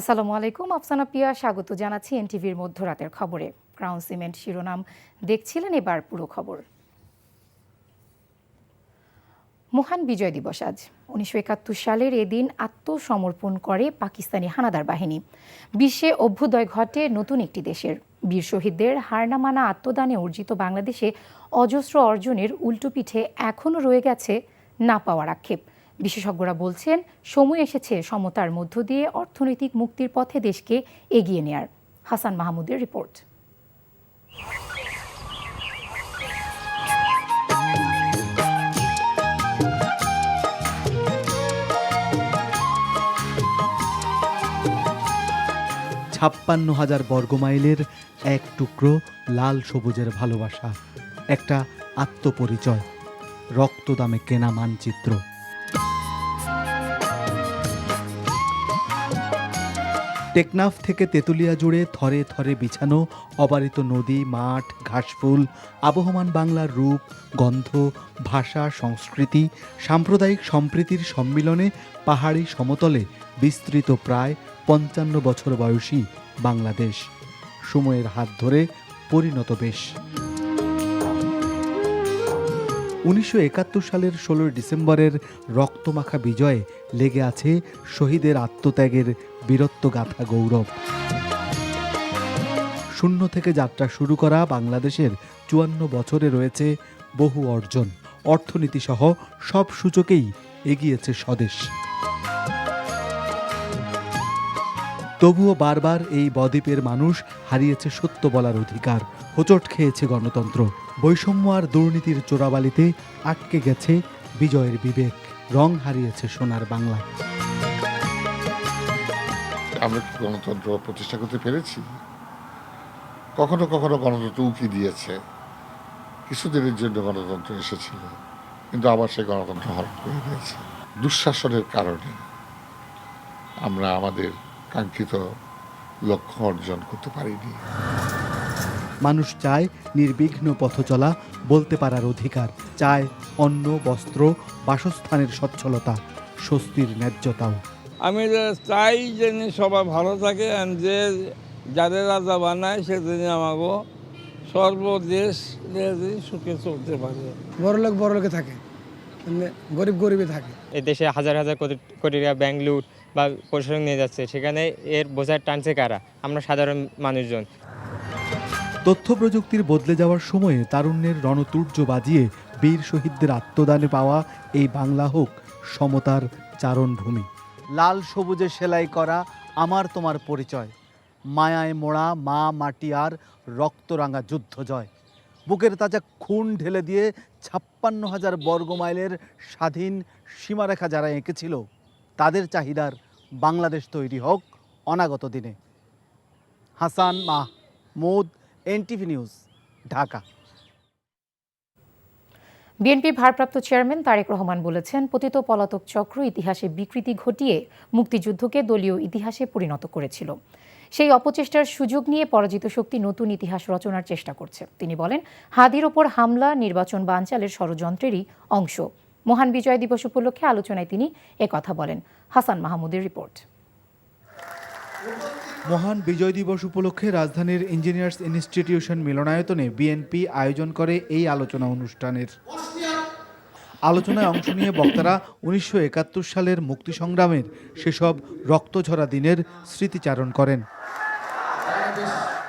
আসসালামু আলাইকুম, আফসানা পিয়া স্বাগত জানাচ্ছি এনটিভির মধ্যরাতের খবরে। ক্রাউন সিমেন্ট শিরোনাম দেখছিলেন, এবার পুরো খবর। মহান বিজয় দিবস আজ। 1971 সালের এদিন আত্মসমর্পণ করে পাকিস্তানি হানাদার বাহিনী। বিশ্বে অভ্যুদয় ঘটে নতুন একটি দেশের। বীর শহীদদের হার না মানা আত্মদানে অর্জিত বাংলাদেশে অজস্র অর্জনের উল্টোপিঠে এখনও রয়ে গেছে না পাওয়ার আক্ষেপ। বিশেষজ্ঞরা বলছেন, সময় এসেছে সমতার মধ্য দিয়ে অর্থনৈতিক মুক্তির পথে দেশকে এগিয়ে নেয়ার। হাসান মাহমুদের রিপোর্ট। ছাপ্পান্ন হাজার বর্গমাইলের এক টুকরো লাল সবুজের ভালোবাসা, একটা আত্মপরিচয়, রক্তদামে কেনা মানচিত্র। টেকনাফ থেকে তেঁতুলিয়া জুড়ে থরে থরে বিছানো অবারিত নদী, মাঠ, ঘাসফুল, আবহমান বাংলার রূপ, গন্ধ, ভাষা, সংস্কৃতি, সাম্প্রদায়িক সম্প্রীতির সম্মিলনে পাহাড়ি সমতলে বিস্তৃত প্রায় 55 বছর বয়সী বাংলাদেশ, সময়ের হাত ধরে পরিণত বেশ। 1971 সালের 16 ডিসেম্বরের রক্তমাখা বিজয়ে লেগে আছে শহীদের আত্মত্যাগের বীরত্বগাথা গৌরব। শূন্য থেকে যাত্রা শুরু করা বাংলাদেশের 54 বছরে রয়েছে বহু অর্জন। অর্থনীতিসহ সব সূচকেই এগিয়েছে স্বদেশ। তবুও বারবার এই বদ্বীপের মানুষ হারিয়েছে সত্য বলার অধিকার, হোঁচট খেয়েছে গণতন্ত্র। বৈষম্য আর দুর্নীতির চোরাবালিতে আটকে গেছে বিজয়ের বিবেক, রং হারিয়েছে সোনার বাংলা। আমরা কি গণতন্ত্র প্রতিষ্ঠা করতে পেরেছি? কখনো কখনো গণতন্ত্র উঁকি দিয়েছে, কিছুদিনের জন্য গণতন্ত্র এসেছিল, কিন্তু আবার সেই গণতন্ত্র হরণ করে দিয়েছে। দুঃশাসনের কারণে আমরা আমাদের কাঙ্ক্ষিত লক্ষ্য অর্জন করতে পারিনি। মানুষ চায় নির্বিঘ্ন পথ চলা, বলতে পারার অধিকার, চায় অন্ন, বস্ত্র, বাসস্থানের সচ্ছলতা, স্বস্তির ন্যায্যতাও। আমি চাই যে সবাই ভালো থাকে, যে যাদের রাজা বানায় সেদিন আমাকে সর্বদেশ সুখে চলতে পারে। বড়লোক বড়লোকে থাকে, গরিব গরিবে থাকে। এই দেশে হাজার হাজার কোটি টাকা ব্যাংক লুট বা প্রশাসন নিয়ে যাচ্ছে, সেখানে এর বোঝার টানছে কারা? আমরা সাধারণ মানুষজন। তথ্য প্রযুক্তির বদলে যাওয়ার সময়ে তারুণ্যের রণতুর্য বাজিয়ে বীর শহীদদের আত্মদানে পাওয়া এই বাংলা হোক সমতার চারণভূমি। লাল সবুজে সেলাই করা আমার তোমার পরিচয়, মায়ায় মোড়া মা মাটি আর রক্তরাঙা যুদ্ধ জয়। বুকের তাজা খুন ঢেলে দিয়ে 56,000 বর্গমাইলের স্বাধীন সীমারেখা যারা এঁকেছিল, তাদের চাহিদার বাংলাদেশ তৈরি হোক অনাগত দিনে। Hasan Mahmud, NTV news, Dhaka. বিএনপির ভারপ্রাপ্ত চেয়ারম্যান তারেক রহমান বলেছেন, পতিত পলাতক চক্র ইতিহাসে বিকৃতি ঘটিয়ে মুক্তিযুদ্ধকে দলীয় ইতিহাসে পরিণত করেছিল। সেই অপচেষ্টার সুযোগ নিয়ে পরাজিত শক্তি নতুন ইতিহাস রচনার চেষ্টা করছে। তিনি বলেন, হাদির ওপর হামলা নির্বাচন বানচালের ষড়যন্ত্রেরই অংশ। মহান বিজয় দিবস উপলক্ষে আলোচনায় তিনি একথা বলেন। হাসান মাহমুদের রিপোর্ট। মহান বিজয় দিবস উপলক্ষে রাজধানীর ইঞ্জিনিয়ার্স ইনস্টিটিউশন মিলনায়তনে বিএনপি আয়োজন করে এই আলোচনা অনুষ্ঠানের। আলোচনায় অংশ নিয়ে বক্তারা 1971 সালের মুক্তি সংগ্রামের সেসব রক্তঝরা দিনের স্মৃতিচারণ করেন।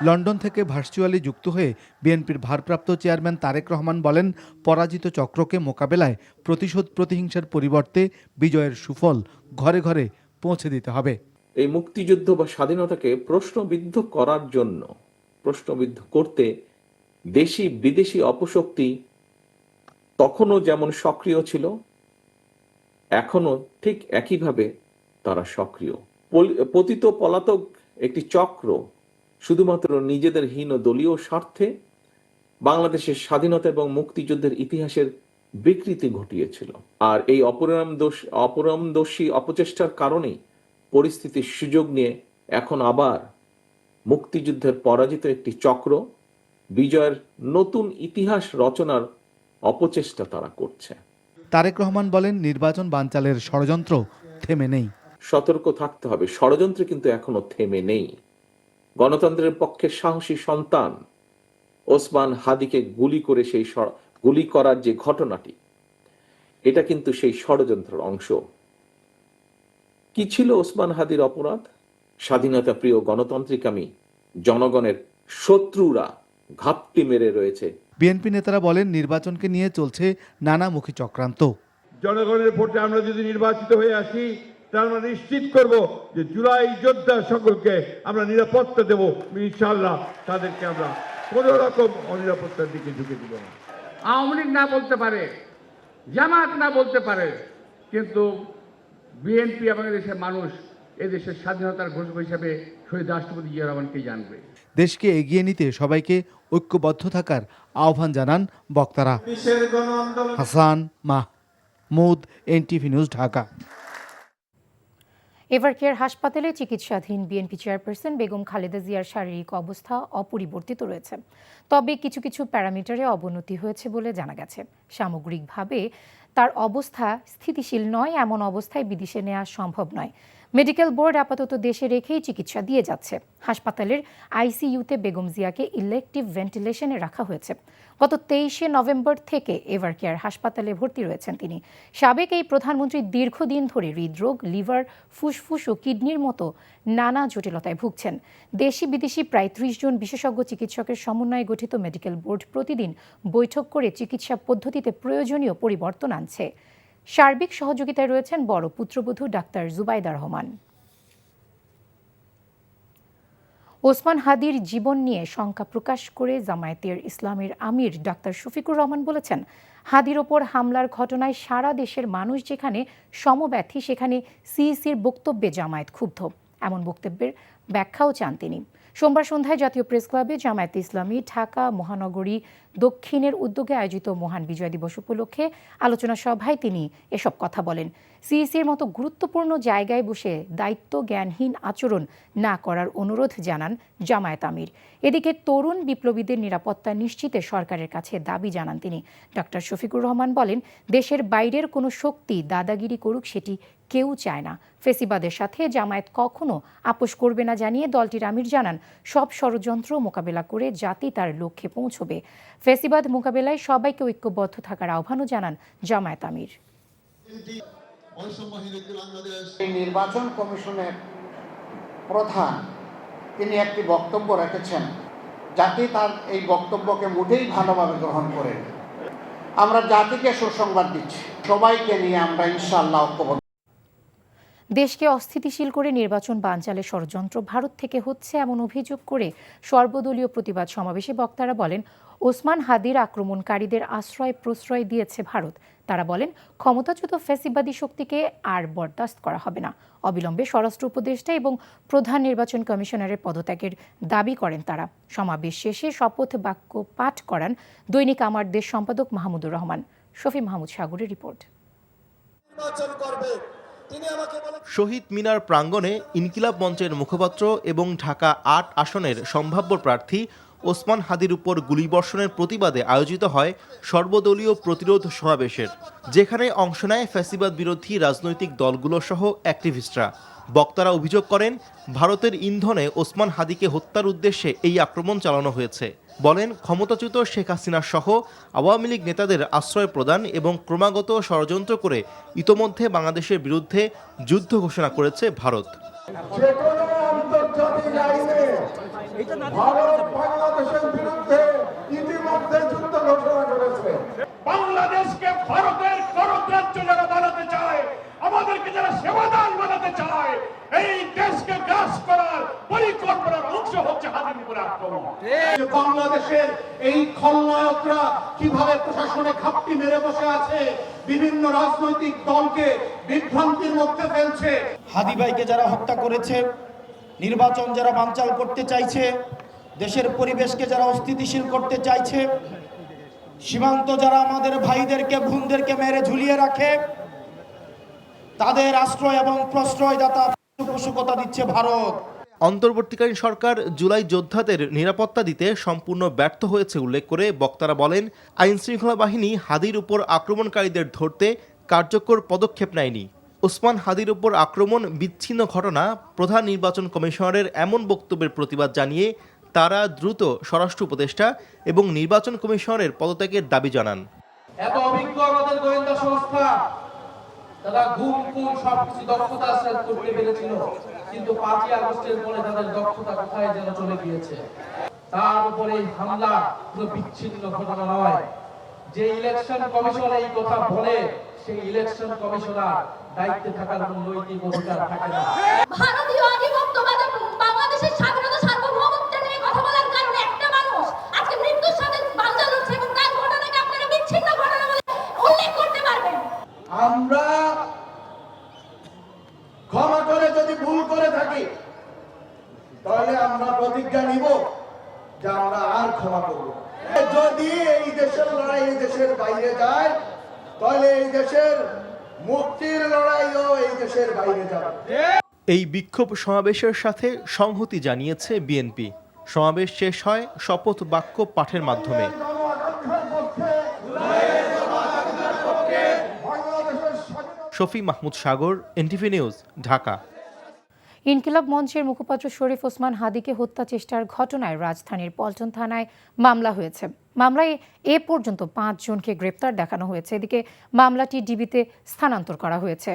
লন্ডন থেকে ভার্চুয়ালি যুক্ত হয়ে বিএনপির ভারপ্রাপ্ত চেয়ারম্যান তারেক রহমান বলেন, পরাজিত চক্রকে মোকাবেলায় প্রতিশোধ প্রতিহিংসার পরিবর্তে বিজয়ের সুফল ঘরে ঘরে পৌঁছে দিতে হবে। এই মুক্তিযুদ্ধ বা স্বাধীনতাকে প্রশ্নবিদ্ধ করার জন্য, প্রশ্নবিদ্ধ করতে দেশি বিদেশি অপশক্তি তখনও যেমন সক্রিয় ছিল, এখনো ঠিক একইভাবে তারা সক্রিয়। পতিত পলাতক একটি চক্র শুধুমাত্র নিজেদের হীন দলীয় স্বার্থে বাংলাদেশের স্বাধীনতা এবং মুক্তিযুদ্ধের ইতিহাসের বিকৃতি ঘটিয়েছিল। আর এই অপরামদর্শী অপচেষ্টার কারণেই পরিস্থিতির সুযোগ নিয়ে এখন আবার মুক্তিযুদ্ধের পরাজিত একটি চক্র বিজয়ের নতুন ইতিহাস রচনার অপচেষ্টা তারা করছে। তারেক রহমান বলেন, নির্বাচন বানচালের ষড়যন্ত্র থেমে নেই। সতর্ক থাকতে হবে। ষড়যন্ত্র কিন্তু এখনো থেমে নেই। গণতন্ত্রের পক্ষে সাহসী সন্তান ওসমান হাদিকে গুলি করার যে ঘটনাটি, এটা কিন্তু সেই ষড়যন্ত্রের অংশ। কি ছিল ওসমান হাদির অপরাধ? স্বাধীনতা প্রিয় গণতান্ত্রিকামী জনগণের শত্রুরা ঘাপটি মেরে রয়েছে। বিএনপি নেতারা বলেন, নির্বাচনকে নিয়ে চলছে নানামুখী চক্রান্ত। জনগণের ভোটে আমরা যদি নির্বাচিত হয়ে আসি, তাহলে আমরা নিশ্চিত করব যে জুলাই যোদ্ধা সকলকে আমরা নিরাপত্তা দেব। ইনশাআল্লাহ তাদেরকে আমরা কোন রকম অনিরাপত্তার দিকে ঝুঁকে দিব না। আওয়ামী লীগ না বলতে পারে, জামাত না বলতে পারে, কিন্তু বিএনপি এবং দেশের মানুষ এদেশের স্বাধীনতার ঘোষক হিসেবে শহীদ রাষ্ট্রপতি জিয়া রহমানকে জানবে। দেশকে এগিয়ে নিতে সবাইকে ঐক্যবদ্ধ থাকার আহ্বান জানান বক্তারা। Hasan Mahmud, NTV news, Dhaka. Evercare হাসপাতালে চিকিৎসাধীন বিএনপি চেয়ারপারসন বেগম খালেদা জিয়ার শারীরিক অবস্থা অপরিবর্তিত রয়েছে, তবে কিছু কিছু প্যারামিটারে অবনতি হয়েছে বলে জানা গেছে। সামগ্রিকভাবে তার অবস্থা স্থিতিশীল নয়, এমন অবস্থায় বিদেশে নেওয়া সম্ভব নয়। মেডিকেল বোর্ড আপাতত দেশে রেখেই চিকিৎসা দিয়ে যাচ্ছে। হাসপাতালের আইসিইউতে বেগম জিয়াকে ইলেকটিভ ভেন্টিলেশনে রাখা হয়েছে। গত 23শে নভেম্বর থেকে এভারকেয়ার হাসপাতালে ভর্তি রয়েছেন তিনি। সাবেক এই প্রধানমন্ত্রী দীর্ঘদিন ধরে হৃদরোগ, লিভার, ফুসফুস ও কিডনির মতো নানা জটিলতায় ভুগছেন। দেশি বিদেশি প্রায় 30 জন বিশেষজ্ঞ চিকিৎসকের সমন্বয়ে গঠিত মেডিকেল বোর্ড প্রতিদিন বৈঠক করে চিকিৎসা পদ্ধতিতে প্রয়োজনীয় পরিবর্তন আনছে। সার্বিক সহযোগিতায় রয়েছেন বড় পুত্রবধূ ডাক্তার জুবাইদা রহমান। ওসমান হাদির জীবন নিয়ে শঙ্কা প্রকাশ করে জামায়াতের ইসলামের আমির ডাক্তার শফিকুর রহমান বলেছেন, হাদির ওপর হামলার ঘটনায় সারা দেশের মানুষ যেখানে সমব্যথী, সেখানে সিইসির বক্তব্যে জামায়াত ক্ষুব্ধ। এমন বক্তব্যের ব্যাখ্যাও চান তিনি। সোমবার সন্ধ্যায় জাতীয় প্রেস ক্লাবে জামায়াতে ইসলামী ঢাকা মহানগরী দক্ষিণের উদ্যোগে আয়োজিত মহান বিজয় দিবস উপলক্ষে আলোচনা সভায় তিনি এসব কথা বলেন। সিইসির মতো গুরুত্বপূর্ণ জায়গায় বসে দায়িত্ব জ্ঞানহীন আচরণ না করার অনুরোধ জানান জামায়াত আমির। এদিকে তরুণ বিপ্লবীদের নিরাপত্তা নিশ্চিতে সরকারের কাছে দাবি জানান তিনি। ডক্টর শফিকুর রহমান বলেন, দেশের বাইরের কোনো শক্তি দাদাগিরি করুক সেটি কেউ চায় না। ফেসিবাদের সাথে জামায়াত কখনো আপোষ করবে না জানিয়ে দলটির আমির জানান, সব ষড়যন্ত্র মোকাবেলা করে জাতি তার লক্ষ্যে পৌঁছবে। ফেসিবাদ মোকাবেলায় সবাইকে ঐক্যবদ্ধ থাকার আহ্বানও জানান জামায়াত আমির। নির্বাচন কমিশনের প্রধান তিনি একটি বক্তব্য রেখেছেন, জাতি তার এই বক্তব্যকে মোটেই ভালোভাবে গ্রহণ করে। আমরা জাতিকে সুসংবাদ দিচ্ছি, সবাইকে নিয়ে আমরা ইনশাআল্লাহ ঐক্যবদ্ধ। দেশকে অস্থিতিশীল করে নির্বাচন বানচালের ষড়যন্ত্র ভারত থেকে হচ্ছে এমন অভিযোগ করে সর্বদলীয় প্রতিবাদ সমাবেশে বক্তারা বলেন, ওসমান হাদির আক্রমণকারীদের আশ্রয় প্রশ্রয় দিয়েছে ভারত। তারা বলেন, ক্ষমতাচ্যুত ফ্যাসিবাদী শক্তিকে আর বরদাস্ত করা হবে না। অবিলম্বে স্বরাষ্ট্র উপদেষ্টা এবং প্রধান নির্বাচন কমিশনারের পদত্যাগের দাবি করেন তারা। সমাবেশ শেষে শপথ বাক্য পাঠ করান দৈনিক আমার দেশ সম্পাদক মাহমুদুর রহমান। শফি মাহমুদ সাগরের রিপোর্ট। শহীদ মিনার প্রাঙ্গণে ইনকিলাব মঞ্চের মুখপাত্র এবং ঢাকা ৮ আসনের সম্ভাব্য প্রার্থী ওসমান হাদির উপর গুলিবর্ষণের প্রতিবাদে আয়োজিত হয় সর্বদলীয় প্রতিরোধ সমাবেশের, যেখানে অংশ নেয় ফ্যাসিবাদ বিরোধী রাজনৈতিক দলগুলো সহ অ্যাক্টিভিস্টরা। বক্তারা অভিযোগ করেন, ভারতের ইন্ধনে ওসমান হাদিকে হত্যার উদ্দেশ্যে এই আক্রমণ চালানো হয়েছে। বলেন, ক্ষমতাচ্যুত শেখ হাসিনা সহ আওয়ামী লীগ নেতাদের আশ্রয় প্রদান এবং ক্রমাগত ষড়যন্ত্র করে ইতোমধ্যে বাংলাদেশের বিরুদ্ধে যুদ্ধ ঘোষণা করেছে ভারত। বাংলাদেশকে ভারতের গণরাজ্য যারা বানাতে চায়, আমাদেরকে যারা সেবাদান বানাতে চায়, এই দেশকে গ্রাস করার পরিকল্পনার অংশ হচ্ছে হাদির উপর আক্রমণ। বাংলাদেশের এই খলনায়করা কিভাবে প্রশাসনে ঘাপটি মেরে বসে আছে, বিভিন্ন রাজনৈতিক দলকে বিভ্রান্তির মধ্যে ফেলছে। হাদি ভাইকে যারা হত্যা করেছে, নির্বাচন যারা বানচাল করতে চাইছে, দেশের পরিবেশকে যারা অস্থিতিশীল করতে চাইছে, সীমান্ত যারা আমাদের ভাইদেরকে বোনদেরকে মেরে ঝুলিয়ে রাখে, তাদের আশ্রয় এবং প্রশ্রয়দাতা পৃষ্ঠপোষকতা দিচ্ছে ভারত। অন্তর্বর্তীকালীন সরকার জুলাই যোদ্ধাদের নিরাপত্তা দিতে সম্পূর্ণ ব্যর্থ হয়েছে উল্লেখ করে বক্তারা বলেন, আইনশৃঙ্খলা বাহিনী হাদির উপর আক্রমণকারীদের ধরতে কার্যকর পদক্ষেপ নেয়নি। ওসমান হাদির ওপর আক্রমণ বিচ্ছিন্ন ঘটনা, প্রধান নির্বাচন কমিশনারের এমন বক্তব্যের প্রতিবাদ জানিয়ে তারা দ্রুত স্বরাষ্ট্র উপদেষ্টা এবং নির্বাচন কমিশনারের পদত্যাগের দাবি জানান। এত অভিজ্ঞ আমাদের গোয়েন্দা সংস্থা, তারা গুম সবকিছু দক্ষতা করতে পেরেছিল, কিন্তু 5ই আগস্টের পরে তাদের দক্ষতা কোথায় যেন চলে গিয়েছে। তার উপরে হামলা কোনো বিচ্ছিন্ন ঘটনা নয়। যে ইলেকশন কমিশন এই কথা বলে, সেই ইলেকশন কমিশনার দায়িত্বে থাকার কোনো নৈতিক অধিকার থাকে না। ভারতীয় আধিপত্যবাদে বাংলাদেশের স্বাধীনতা সার্বভৌমত্ব নিয়ে কথা বলার কারণে একটা মানুষ আজকে মৃত্যুর সাথে বাঁচা লড়ছে, এবং তার ঘটনাকে আপনারা বিচ্ছিন্ন ঘটনা বলে উল্লেখ করতে পারবেন? আমরা ক্ষমা করে যদি ভুল করে থাকি, তাহলে আমরা প্রতিজ্ঞা নিব যে আমরা আর ক্ষমা করব। যদি এই দেশের লড়াই এই দেশের বাইরে যায়, তাহলে এই দেশের মুক্তির লড়াইও এই দেশের বাইরে যাবে। এই বিক্ষোভ সমাবেশের সাথে সংহতি জানিয়েছে বিএনপি। সমাবেশ শেষ হয় শপথ বাক্য পাঠের মাধ্যমে। শফি মাহমুদ সাগর, এনটিভি নিউজ, ঢাকা। ইনকিলাব মঞ্চের মুখপাত্র শরীফ ওসমান হাদিকে হত্যা চেষ্টার ঘটনায় রাজধানীর পল্টন থানায় মামলা হয়েছে। মামলায় এ পর্যন্ত 5 জনকে গ্রেপ্তার দেখানো হয়েছে। এদিকে মামলাটি ডিবিতে স্থানান্তর করা হয়েছে।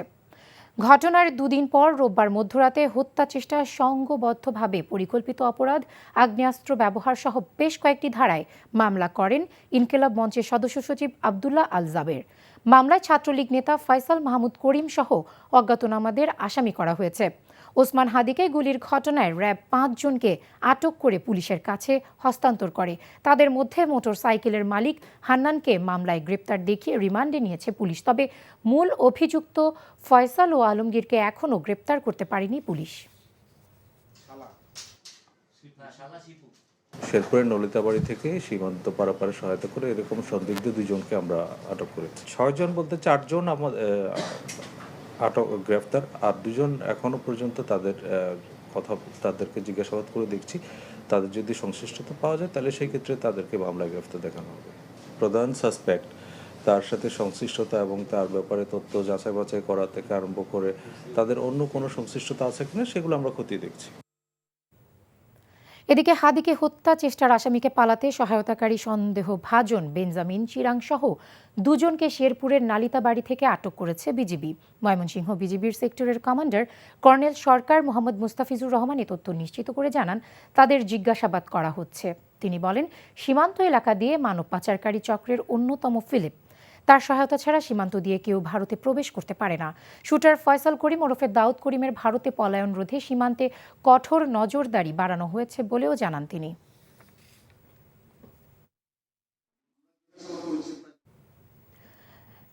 ঘটনার 2 দিন পর রোববার মধ্যরাতে হত্যা চেষ্টা, সংঘবদ্ধভাবে পরিকল্পিত অপরাধ, আগ্নেয়াস্ত্র ব্যবহার সহ বেশ কয়েকটি ধারায় মামলা করেন ইনকিলাব মঞ্চের সদস্য সচিব আব্দুল্লাহ আল জাবের। মামলায় ছাত্রলীগ নেতা ফয়সাল মাহমুদ করিম সহ অজ্ঞাতনামাদের আসামি করা হয়েছে। ওসমান হাদিকে গুলির ঘটনায় র্যাব 5 জনকে আটক করে পুলিশের কাছে হস্তান্তর করে। তাদের মধ্যে মোটরসাইকেলের মালিক হান্নানকে মামলায় গ্রেপ্তার দেখিয়ে রিমান্ডে নিয়েছে পুলিশ। তবে মূল অভিযুক্ত ফয়সাল ও আলমগীরকে এখনও গ্রেপ্তার করতে পারেনি পুলিশ। শেরপুরের নলিতাবাড়ি থেকে সীমান্ত পারাপারে সহায়তা করে এরকম সন্দিগ্ধ 2 জনকে আমরা আটক করেছি। 6 জন বলতে 4 জন আমাদের আটক গ্রেফতার, আর 2 জন এখনো পর্যন্ত তাদেরকে জিজ্ঞাসাবাদ করে দেখছি। তাদের যদি সংশ্লিষ্টতা পাওয়া যায় তাহলে সেই ক্ষেত্রে তাদেরকে মামলায় গ্রেফতার দেখানো হবে। প্রধান সাসপেক্ট, তার সাথে সংশ্লিষ্টতা এবং তার ব্যাপারে তথ্য যাচাই বাছাই করা থেকে আরম্ভ করে তাদের অন্য কোনো সংশ্লিষ্টতা আছে কিনা সেগুলো আমরা খতিয়ে দেখছি। এদিকে হাদিকে হত্যা চেষ্টার আসামিকে পালাতে সহায়তাকারী সন্দেহভাজন বেঞ্জামিন চিরাং সহ 2 জনকে শেরপুরের নালিতাবাড়ি থেকে আটক করেছে বিজিবি। ময়মনসিংহ বিজিবির সেক্টরের কমান্ডার কর্নেল সরকার মোহাম্মদ মুস্তাফিজুর রহমান এ তথ্য নিশ্চিত করে জানান, তাদের জিজ্ঞাসাবাদ করা হচ্ছে। তিনি বলেন, সীমান্ত এলাকা দিয়ে মানব পাচারকারী চক্রের অন্যতম ফিলিপ। তার সহায়তা ছাড়া সীমান্ত দিয়ে কেউ ভারতে প্রবেশ করতে পারে না। শুটার ফয়সাল করিম ওরফে দাউদ করিমের ভারতে পলায়ন রোধে সীমান্তে কঠোর নজরদারি বাড়ানো হয়েছে বলেও জানান তিনি।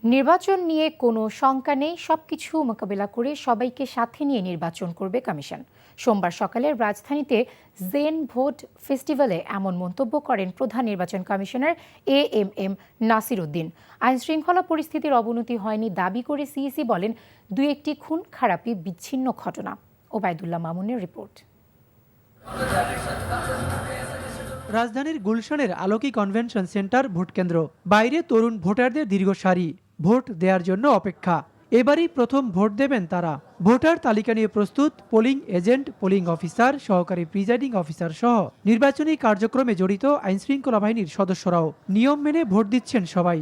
নির্বাচন নিয়ে কোনো শঙ্কা নেই, সবকিছু মোকাবেলা করে সবাইকে সাথে নিয়ে নির্বাচন করবে কমিশন। সোমবার সকালে রাজধানীতে জেন ভোট ফেস্টিভ্যালে এমন মন্তব্য করেন প্রধান নির্বাচন কমিশনার AMM নাসির উদ্দিন। আইনশৃঙ্খলা পরিস্থিতির অবনতি হয়নি দাবি করে সিইসি বলেন, 2-1টি খুন খারাপি বিচ্ছিন্ন ঘটনা। ওবায়দুল্লাহ মামুনের রিপোর্ট। রাজধানীর গুলশানের আলোকি কনভেনশন সেন্টার ভোটকেন্দ্র, বাইরে তরুণ ভোটারদের দীর্ঘ সারি, ভোট দেওয়ার জন্য অপেক্ষা। এবারই প্রথম ভোট দেবেন তারা। ভোটার তালিকা নিয়ে প্রস্তুত পোলিং এজেন্ট, পোলিং অফিসার, সহকারী প্রিজাইডিং অফিসার সহ নির্বাচনী কার্যক্রমে জড়িত আইনশৃঙ্খলা বাহিনীর সদস্যরাও। নিয়ম মেনে ভোট দিচ্ছেন সবাই।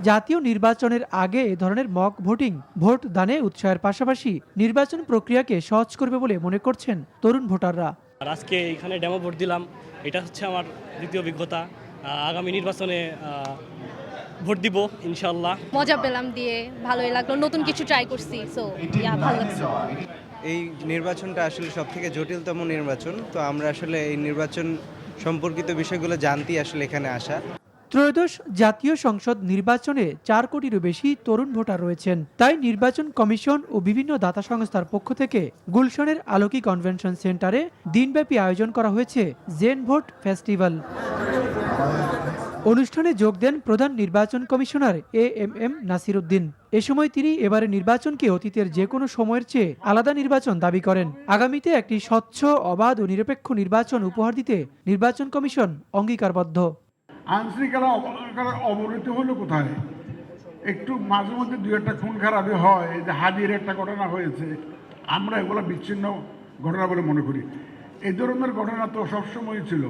জাতীয় নির্বাচনের আগে এ ধরনের মক ভোটিং ভোট দানে উৎসাহের পাশাপাশি নির্বাচন প্রক্রিয়াকে সহজ করবে বলে মনে করছেন তরুণ ভোটাররা। আজকে এখানে ডেমো ভোট দিলাম, এটা হচ্ছে আমার দ্বিতীয় অভিজ্ঞতা। আগামী নির্বাচনে ভোট দিব ইনশাআল্লাহ। মজা পেলাম দিয়ে, ভালোই লাগলো, নতুন কিছু ট্রাই করছি, সো ভালো লাগছে। এই নির্বাচনটা আসলে সবথেকে জটিলতম নির্বাচন, তো আমরা আসলে এই নির্বাচন সম্পর্কিত বিষয়গুলো জানতেই আসলে এখানে আসা। ত্রয়োদশ জাতীয় সংসদ নির্বাচনে 4 কোটিরও বেশি তরুণ ভোটার রয়েছেন। তাই নির্বাচন কমিশন ও বিভিন্ন দাতা সংস্থার পক্ষ থেকে গুলশানের আলোকি কনভেনশন সেন্টারে দিনব্যাপী আয়োজন করা হয়েছে জেন ভোট ফেস্টিভ্যাল। অনুষ্ঠানে যোগ দেন প্রধান নির্বাচন কমিশনার AMM নাসির উদ্দিন। এ সময় তিনি এবারে নির্বাচনকে অতীতের যে কোনো সময়ের চেয়ে আলাদা নির্বাচন দাবি করেন। আগামীতে একটি স্বচ্ছ, অবাধ ও নিরপেক্ষ নির্বাচন উপহার দিতে নির্বাচন কমিশন অঙ্গীকারবদ্ধ। আইনশৃঙ্খলা অবনতি হলো কোথায়? একটু মাঝে মধ্যে দু একটা খুন খারাপি হয়, এই যে হাদির একটা ঘটনা হয়েছে, আমরা এগুলো বিচ্ছিন্ন ঘটনা বলে মনে করি। এই ধরনের ঘটনা তো সবসময় ছিল।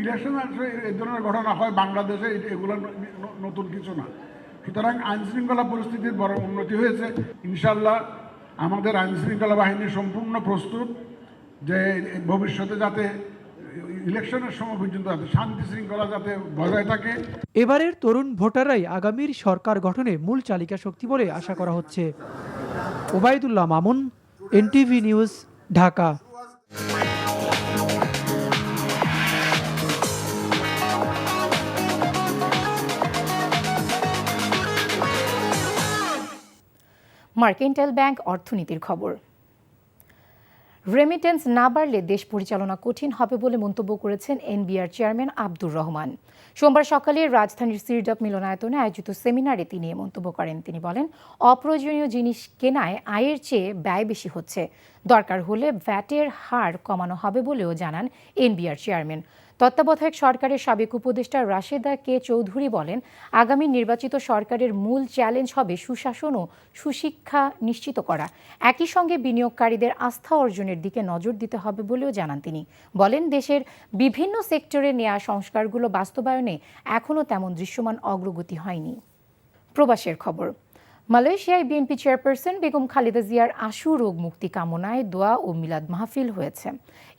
ইলেকশন এই ধরনের ঘটনা হয় বাংলাদেশে, এগুলো নতুন কিছু না। সুতরাং আইনশৃঙ্খলা পরিস্থিতির বড় উন্নতি হয়েছে। ইনশাল্লাহ আমাদের আইনশৃঙ্খলা বাহিনী সম্পূর্ণ প্রস্তুত যে ভবিষ্যতে যাতে ইলেকশনের সময় পর্যন্ত যাতে শান্তি শৃঙ্খলা যাতে বজায় থাকে। এবারের তরুণ ভোটাররাই আগামীর সরকার গঠনে মূল চালিকা শক্তি বলে আশা করা হচ্ছে। Obaidullah Mamun, NTV news, Dhaka. Mercantile bank অর্থনীতির খবর। রেমিটেন্স না বাড়লে দেশ পরিচালনা কঠিন হবে বলে মন্তব্য করেছেন এনবিআর চেয়ারম্যান আব্দুর রহমান। সোমবার সকালে রাজধানীর সিরডাপ মিলনায়তনে আয়োজিত সেমিনারে তিনি এ মন্তব্য করেন। তিনি বলেন, অপ্রয়োজনীয় জিনিস কেনায় আয়ের চেয়ে ব্যয় বেশি হচ্ছে, দরকার হলে ভ্যাটের হার কমানো হবে বলেও জানান এনবিআর চেয়ারম্যান। তত্ত্বাবধায়ক সরকারের সাবেক উপদেষ্টা রাশেদা কে চৌধুরী বলেন, আগামী নির্বাচিত সরকারের মূল চ্যালেঞ্জ হবে সুশাসন ও সুশিক্ষা নিশ্চিত করা। একই সঙ্গে বিনিয়োগকারীদের আস্থা অর্জনের দিকে নজর দিতে হবে বলেও জানান তিনি। বলেন, দেশের বিভিন্ন সেক্টরে নেওয়া সংস্কারগুলো বাস্তবায়নে এখনও তেমন দৃশ্যমান অগ্রগতি হয়নি। প্রবাসের খবর। মালয়েশিয়ায় বিএনপি চেয়ারপারসন বেগম খালেদা জিয়ার আশু রোগ মুক্তি কামনায় দোয়া ও মিলাদ মাহফিল হয়েছে।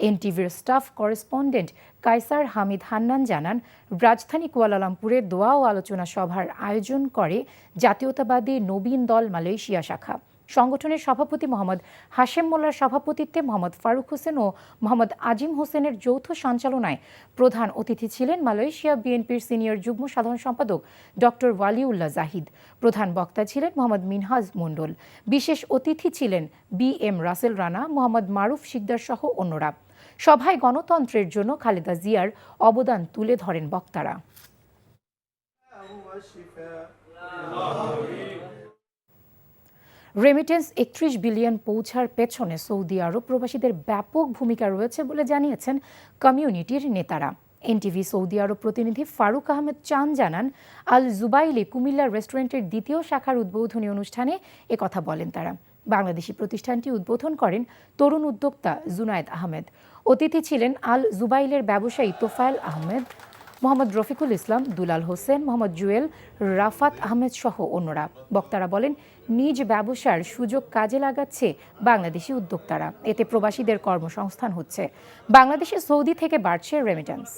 এনটিভির স্টাফ করেসপন্ডেন্ট কায়সার হামিদ হান্নান জানান, রাজধানী কুয়ালালামপুরে দোয়া ও আলোচনা সভার আয়োজন করে জাতীয়তাবাদী নবীন দল মালয়েশিয়া শাখা। সংগঠনের সভাপতি মোহাম্মদ হাশেম মোল্লার সভাপতিত্বে মোহাম্মদ ফারুক হোসেন ও মোহাম্মদ আজিম হোসেনের যৌথ সঞ্চালনায় প্রধান অতিথি ছিলেন মালয়েশিয়া বিএনপির সিনিয়র যুগ্ম সাধারণ সম্পাদক ডক্টর ওয়ালিউল্লাহ জাহিদ। প্রধান বক্তা ছিলেন মোহাম্মদ মিনহাজ মণ্ডল। বিশেষ অতিথি ছিলেন BM রাসেল রানা, মোহাম্মদ মারুফ শিকদার সহ অন্যরা। সভায় গণতন্ত্রের জন্য খালেদা জিয়ার অবদান তুলে ধরেন বক্তারা। রেমিটেন্স 31 বিলিয়ন পৌঁছার পেছনে সৌদি আরব প্রবাসীদের ব্যাপক ভূমিকা রয়েছে বলে জানিয়েছেন কমিউনিটির নেতারা। এনটিভি সৌদি আরব প্রতিনিধি ফারুক আহমেদ চান জানান, আল জুবাইলি কুমিল্লা রেস্টুরেন্টের দ্বিতীয় শাখার উদ্বোধনী অনুষ্ঠানে একথা বলেন তারা। বাংলাদেশি প্রতিষ্ঠানটি উদ্বোধন করেন তরুণ উদ্যোক্তা জুনায়েদ আহমেদ। অতিথি ছিলেন আল জুবাইলের ব্যবসায়ী তোফায়েল আহমেদ, মোহাম্মদ রফিকুল ইসলাম, দুলাল হোসেন, মোহাম্মদ জুয়েল, রাফাত আহমেদ সহ অন্যরা। বক্তারা বলেন, নিজ ব্যবসার সুযোগ কাজে লাগাচ্ছে বাংলাদেশি উদ্যোক্তারা। এতে প্রবাসীদের কর্মসংস্থান হচ্ছে। বাংলাদেশে সৌদি থেকে বাড়ছে রেমিটেন্স।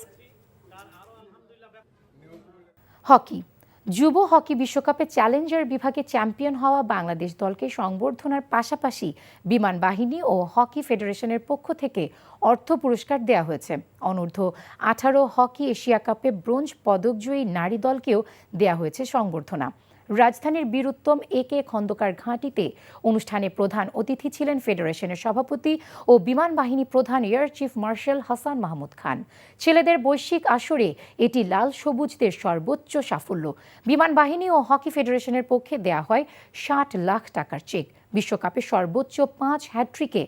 হকি। যুব হকি বিশ্বকাপে চ্যালেঞ্জার বিভাগে চ্যাম্পিয়ন হওয়া বাংলাদেশ দলকে সংবর্ধনার পাশাপাশি বিমান বাহিনী ও হকি ফেডারেশনের পক্ষ থেকে অর্থ পুরস্কার দেওয়া হয়েছে। অনূর্ধ্ব 18 হকি এশিয়া কাপে ব্রোঞ্জ পদকজয়ী নারী দলকেও দেওয়া হয়েছে সংবর্ধনা। রাজধানীর বীরুত্তম AK খন্দকার ঘাঁটিতে অনুষ্ঠানে প্রধান অতিথি ছিলেন ফেডারেশনের সভাপতি ও বিমান বাহিনী প্রধান air chief marshal Hasan Mahmud Khan. ছেলেদের বৈশ্বিক আসরে এটি লাল সবুজদের সর্বোচ্চ সাফল্য। বিমান বাহিনী ও হকি ফেডারেশনের পক্ষে দেয়া হয় 60 লাখ টাকার চেক। বিশ্বকাপে সর্বোচ্চ 5 হ্যাট্রিকে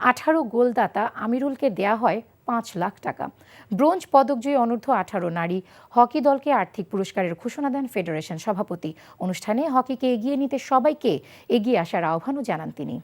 18 গোলদাতা আমিরুলকে দেয়া হয় 5 লাখ টাকা। ব্রোঞ্জ পদকজয়ী অনূর্ধ্ব 18 নারী হকি দলকে আর্থিক পুরস্কারের ঘোষণা দেন ফেডারেশন সভাপতি। অনুষ্ঠানে হকিকে এগিয়ে নিতে সবাইকে এগিয়ে আসার আহ্বানও জানান তিনি।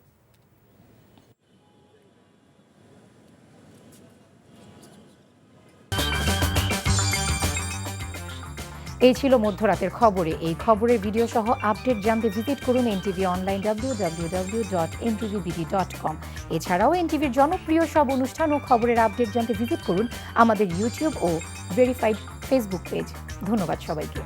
এই ছিল মধ্যরাতের খবরে। এই খবরের ভিডিও সহ আপডেট জানতে ভিজিট করুন NTV অনলাইন www.ntvbd.com। এছাড়াও NTVর জনপ্রিয় সব অনুষ্ঠান ও খবরের আপডেট জানতে ভিজিট করুন আমাদের ইউটিউব ও ভেরিফাইড ফেসবুক পেজ। ধন্যবাদ সবাইকে।